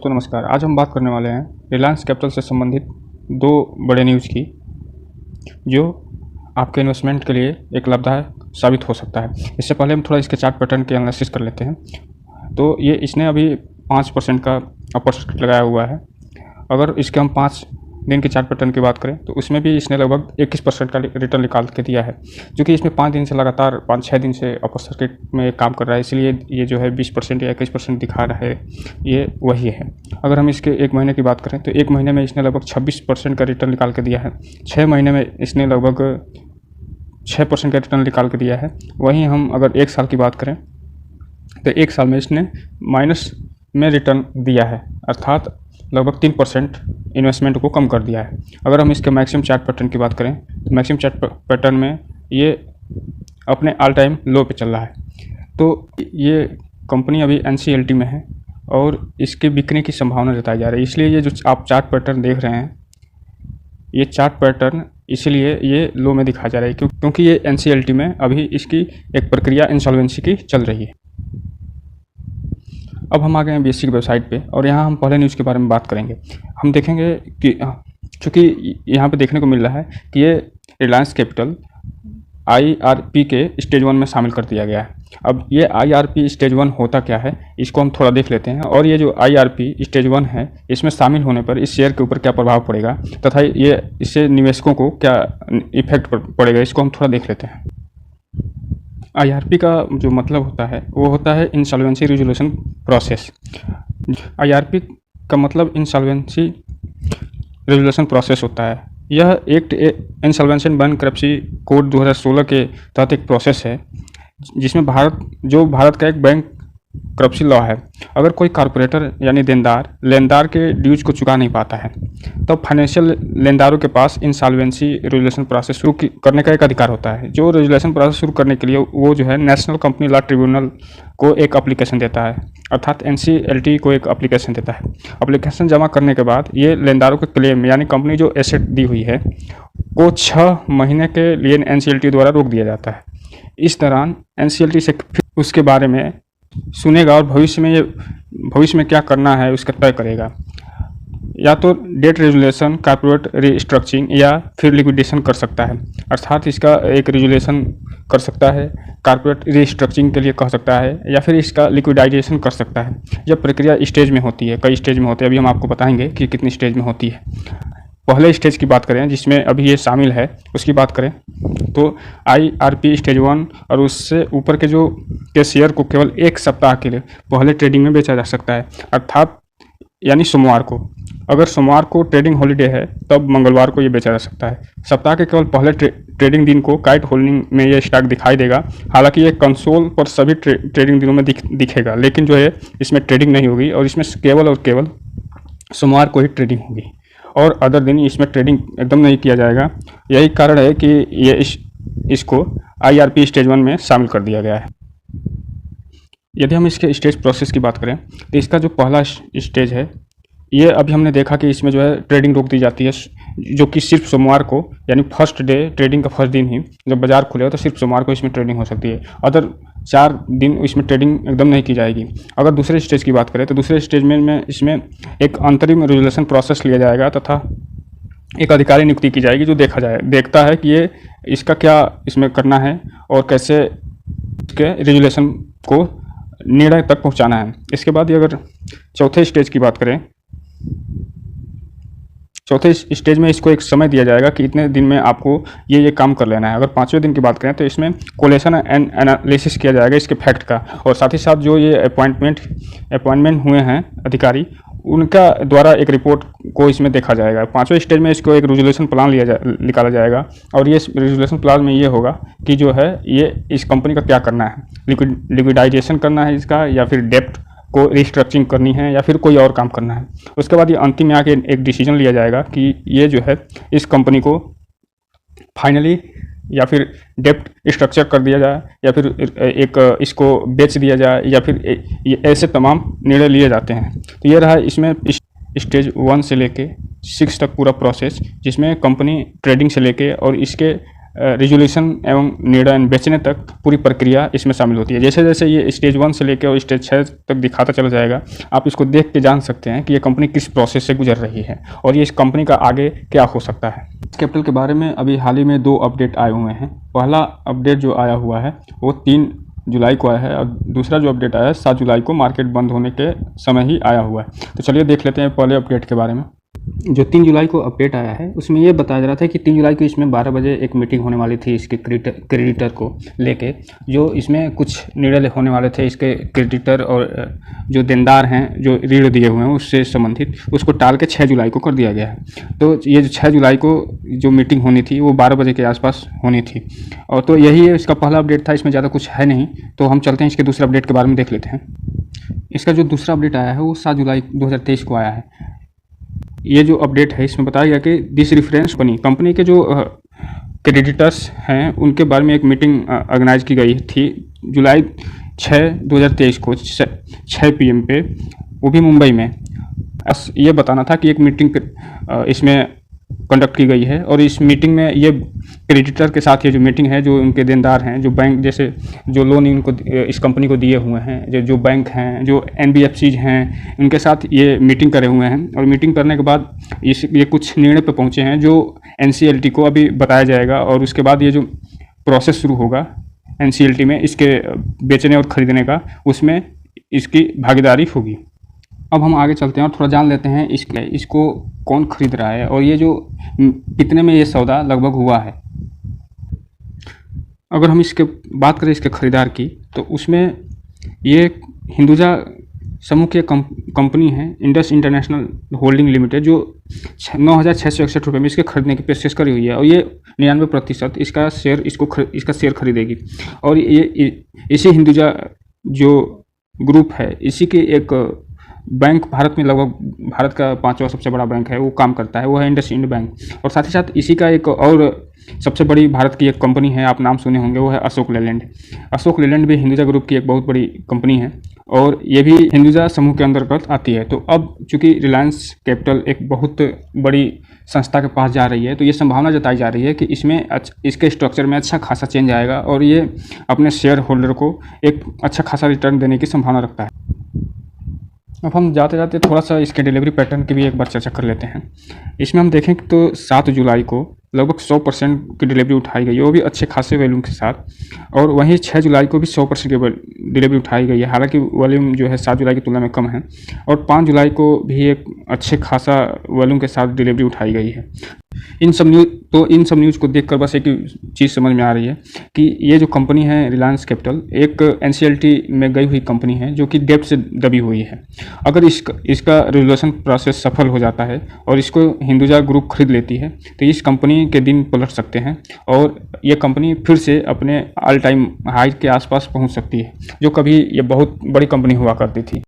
दोस्तों नमस्कार। आज हम बात करने वाले हैं रिलायंस कैपिटल से संबंधित दो बड़े न्यूज़ की, जो आपके इन्वेस्टमेंट के लिए एक लाभदायक साबित हो सकता है। इससे पहले हम थोड़ा इसके चार्ट पैटर्न के एनालिसिस कर लेते हैं। तो ये इसने अभी 5% का अपर लगाया हुआ है। अगर इसके हम 5 दिन के चार्ट पैटर्न की बात करें तो उसमें भी इसने लगभग 21% का रिटर्न निकाल के दिया है, जो कि इसमें 5 दिन से लगातार 5-6 दिन से अपर सर्किट में काम कर रहा है। इसलिए ये जो है 20% या 21% दिखा रहा है, ये वही है। अगर हम इसके 1 महीने की बात करें तो 1 महीने में इसने लगभग 26% का रिटर्न निकाल के दिया है। 6 महीने में इसने लगभग 6% का रिटर्न निकाल के दिया है। वहीं हम अगर 1 साल की बात करें तो 1 साल में इसने माइनस में रिटर्न दिया है, अर्थात लगभग 3% इन्वेस्टमेंट को कम कर दिया है। अगर हम इसके मैक्सिमम चार्ट पैटर्न की बात करें तो मैक्सिमम चार्ट पैटर्न में ये अपने ऑल टाइम लो पे चल रहा है। तो ये कंपनी अभी NCLT में है और इसके बिकने की संभावना जताई जा रही है। इसलिए ये जो आप चार्ट पैटर्न देख रहे हैं, ये चार्ट पैटर्न इसलिए ये लो में दिखाया जा रहा है क्योंकि ये NCLT में अभी इसकी एक प्रक्रिया इंसॉल्वेंसी की चल रही है। अब हम आ गए हैं BSE की वेबसाइट पे और यहाँ हम पहले न्यूज़ के बारे में बात करेंगे। हम देखेंगे कि चूँकि यहाँ पे देखने को मिल रहा है कि ये रिलायंस कैपिटल IRP के स्टेज 1 में शामिल कर दिया गया है। अब ये IRP स्टेज 1 होता क्या है, इसको हम थोड़ा देख लेते हैं। और ये जो IRP स्टेज 1 है, इसमें शामिल होने पर इस शेयर के ऊपर क्या प्रभाव पड़ेगा तथा ये इससे निवेशकों को क्या इफेक्ट पड़ेगा, इसको हम थोड़ा देख लेते हैं। IRP का जो मतलब होता है वो होता है इंसॉल्वेंसी रिजोल्यूशन प्रोसेस। IRP का मतलब इंसॉल्वेंसी रिजोल्यूशन प्रोसेस होता है। यह act insolvency and bankruptcy code 2016 के तहत एक प्रोसेस है जिसमें भारत का एक बैंक्रप्सी लॉ है। अगर कोई कॉरपोरेटर यानी लेनदार के ड्यूज को चुका नहीं पाता है तब फाइनेंशियल लेनदारों के पास इंसॉल्वेंसी रेजुलेशन प्रोसेस शुरू करने का एक अधिकार होता है। जो रेजुलेशन प्रोसेस शुरू करने के लिए वो जो है नेशनल कंपनी लॉ ट्रिब्यूनल को एक एप्लीकेशन देता है, अर्थात NCLT को एक एप्लीकेशन देता है। एप्लीकेशन जमा करने के बाद ये लेनदारों के क्लेम यानी कंपनी जो एसेट दी हुई है को 6 महीने के लिए NCLT द्वारा रोक दिया जाता है। इस दौरान NCLT से उसके बारे में सुनेगा और भविष्य में क्या करना है उसका तय करेगा। या तो डेट रेजुलेशन, कॉर्पोरेट रिस्ट्रक्चरिंग या फिर लिक्विडेशन कर सकता है, अर्थात इसका एक रेजुलेशन कर सकता है, कॉर्पोरेट रिस्ट्रक्चरिंग के लिए कह सकता है या फिर इसका लिक्विडाइजेशन कर सकता है। यह प्रक्रिया स्टेज में होती है, कई स्टेज में होती है। अभी हम आपको बताएंगे कि कितनी स्टेज में होती है। पहले स्टेज की बात करें जिसमें अभी ये शामिल है, उसकी बात करें तो IRP स्टेज 1 और उससे ऊपर के शेयर को केवल 1 सप्ताह के लिए पहले ट्रेडिंग में बेचा जा सकता है, अर्थात यानी सोमवार को। अगर सोमवार को ट्रेडिंग हॉलीडे है तब मंगलवार को ये बेचा जा सकता है। सप्ताह के केवल पहले ट्रेडिंग दिन को काइट होल्डिंग में ये स्टॉक दिखाई देगा। हालांकि ये कंसोल पर सभी ट्रेडिंग दिनों में दिखेगा, लेकिन जो है इसमें ट्रेडिंग नहीं होगी और इसमें केवल सोमवार को ही ट्रेडिंग होगी और अदर दिन इसमें ट्रेडिंग एकदम नहीं किया जाएगा। यही कारण है कि ये इसको IRP स्टेज 1 में शामिल कर दिया गया है। यदि हम इसके स्टेज प्रोसेस की बात करें तो इसका जो पहला स्टेज है, ये अभी हमने देखा कि इसमें जो है ट्रेडिंग रोक दी जाती है, जो कि सिर्फ सोमवार को यानी फर्स्ट डे ट्रेडिंग का फर्स्ट दिन ही जब बाजार खुलेगा तो सिर्फ सोमवार को इसमें ट्रेडिंग हो सकती है। अदर 4 दिन इसमें ट्रेडिंग एकदम नहीं की जाएगी। अगर दूसरे स्टेज की बात करें तो दूसरे स्टेज में इसमें एक अंतरिम रेजुलेशन प्रोसेस लिया जाएगा तथा एक अधिकारी नियुक्ति की जाएगी जो देखता है कि ये इसका क्या इसमें करना है और कैसे इसके रेजुलेशन को निर्णय तक पहुंचाना है। इसके बाद अगर चौथे स्टेज की बात करें, चौथे स्टेज में इसको एक समय दिया जाएगा कि इतने दिन में आपको ये काम कर लेना है। अगर 5वें दिन की बात करें तो इसमें कोलेशन एंड एनालिसिस किया जाएगा इसके फैक्ट का, और साथ ही साथ जो ये अपॉइंटमेंट हुए हैं अधिकारी, उनका द्वारा एक रिपोर्ट को इसमें देखा जाएगा। 5वें स्टेज में इसको एक रेजुलेशन प्लान निकाला जाएगा और ये रेजुलेशन प्लान में ये होगा कि जो है ये इस कंपनी का क्या करना है, लिक्विडाइजेशन करना है इसका, या फिर डेप्ट को रिस्ट्रक्चरिंग करनी है, या फिर कोई और काम करना है। उसके बाद ये अंतिम में आके एक डिसीजन लिया जाएगा कि ये जो है इस कंपनी को फाइनली या फिर डेप्ट स्ट्रक्चर कर दिया जाए या फिर एक इसको बेच दिया जाए, या फिर ये ऐसे तमाम निर्णय लिए जाते हैं। तो ये रहा इसमें स्टेज 1 से लेके 6 तक पूरा प्रोसेस, जिसमें कंपनी ट्रेडिंग से लेके और इसके रिजोल्यूशन एवं निर्णय बेचने तक पूरी प्रक्रिया इसमें शामिल होती है। जैसे जैसे ये स्टेज 1 से लेकर और स्टेज 6 तक दिखाता चला जाएगा, आप इसको देख के जान सकते हैं कि ये कंपनी किस प्रोसेस से गुजर रही है और ये इस कंपनी का आगे क्या हो सकता है। कैपिटल के बारे में अभी हाल ही में 2 अपडेट आए हुए हैं। पहला अपडेट जो आया हुआ है वो 3 जुलाई को आया है और दूसरा जो अपडेट आया है 7 जुलाई को मार्केट बंद होने के समय ही आया हुआ है। तो चलिए देख लेते हैं पहले अपडेट के बारे में। जो 3 जुलाई को अपडेट आया है उसमें ये बताया जा रहा था कि 3 जुलाई को इसमें 12 बजे एक मीटिंग होने वाली थी इसके क्रेडिटर को लेके, जो इसमें कुछ निर्णय होने वाले थे इसके क्रेडिटर और जो देनदार हैं जो ऋण दिए हुए हैं उससे संबंधित, उसको टाल के 6 जुलाई को कर दिया गया है। तो ये जो 6 जुलाई को जो मीटिंग होनी थी वो 12 बजे के आसपास होनी थी। और तो यही है इसका पहला अपडेट था, इसमें ज़्यादा कुछ है नहीं। तो हम चलते हैं इसके दूसरे अपडेट के बारे में देख लेते हैं। इसका जो दूसरा अपडेट आया है वो 7 जुलाई 2023 को आया है। ये जो अपडेट है इसमें बताया गया कि दिस रिफरेंस कंपनी के जो क्रेडिटर्स हैं उनके बारे में एक मीटिंग ऑर्गेनाइज की गई थी जुलाई 6 2023 को 6 PM पे, वो भी मुंबई में। ये बताना था कि एक मीटिंग इसमें कंडक्ट की गई है और इस मीटिंग में ये क्रेडिटर के साथ ये जो मीटिंग है, जो उनके देनदार हैं, जो बैंक जैसे जो लोन इनको इस कंपनी को दिए हुए हैं, जो बैंक हैं, जो NBFCs हैं, उनके साथ ये मीटिंग करे हुए हैं। और मीटिंग करने के बाद ये कुछ निर्णय पे पहुंचे हैं जो NCLT को अभी बताया जाएगा और उसके बाद ये जो प्रोसेस शुरू होगा NCLT में इसके बेचने और ख़रीदने का, उसमें इसकी भागीदारी होगी। अब हम आगे चलते हैं और थोड़ा जान लेते हैं इसको कौन खरीद रहा है और ये जो कितने में ये सौदा लगभग हुआ है। अगर हम इसके बात करें इसके खरीदार की, तो उसमें ये हिंदुजा समूह की कंपनी है इंडस इंटरनेशनल होल्डिंग लिमिटेड, जो 9,661 रुपये में इसके खरीदने की पेशकश करी हुई है और ये 99% इसका शेयर खरीदेगी। और ये इसी हिंदुजा जो ग्रुप है, इसी के एक बैंक भारत में लगभग भारत का 5वां सबसे बड़ा बैंक है वो काम करता है, वो है इंडसइंड बैंक। और साथ ही साथ इसी का एक और सबसे बड़ी भारत की एक कंपनी है, आप नाम सुने होंगे, वो है अशोक लेलैंड। अशोक लेलैंड भी हिंदुजा ग्रुप की एक बहुत बड़ी कंपनी है और ये भी हिंदुजा समूह के अंतर्गत आती है। तो अब चूँकि रिलायंस कैपिटल एक बहुत बड़ी संस्था के पास जा रही है, तो ये संभावना जताई जा रही है कि इसमें इसके स्ट्रक्चर में अच्छा खासा चेंज आएगा और ये अपने शेयर होल्डर को एक अच्छा खासा रिटर्न देने की संभावना रखता है। अब हम जाते जाते थोड़ा सा इसके डिलीवरी पैटर्न की भी एक बार चर्चा कर लेते हैं। इसमें हम देखें तो 7 जुलाई को लगभग 100% की डिलीवरी उठाई गई है, वो भी अच्छे खासे वॉल्यूम के साथ। और वहीं 6 जुलाई को भी 100% की डिलीवरी उठाई गई है, हालांकि वॉल्यूम जो है 7 जुलाई की तुलना में कम है। और 5 जुलाई को भी एक अच्छे खासा वॉल्यूम के साथ डिलीवरी उठाई गई है। इन सब न्यूज़ को देखकर बस एक चीज़ समझ में आ रही है कि ये जो कंपनी है रिलायंस कैपिटल एक NCLT में गई हुई कंपनी है जो कि डेब्ट से दबी हुई है। अगर इसका रेजोल्यूशन प्रोसेस सफल हो जाता है और इसको हिंदुजा ग्रुप खरीद लेती है तो इस कंपनी के दिन पलट सकते हैं और ये कंपनी फिर से अपने ऑल टाइम हाई के आसपास पहुंच सकती है, जो कभी ये बहुत बड़ी कंपनी हुआ करती थी।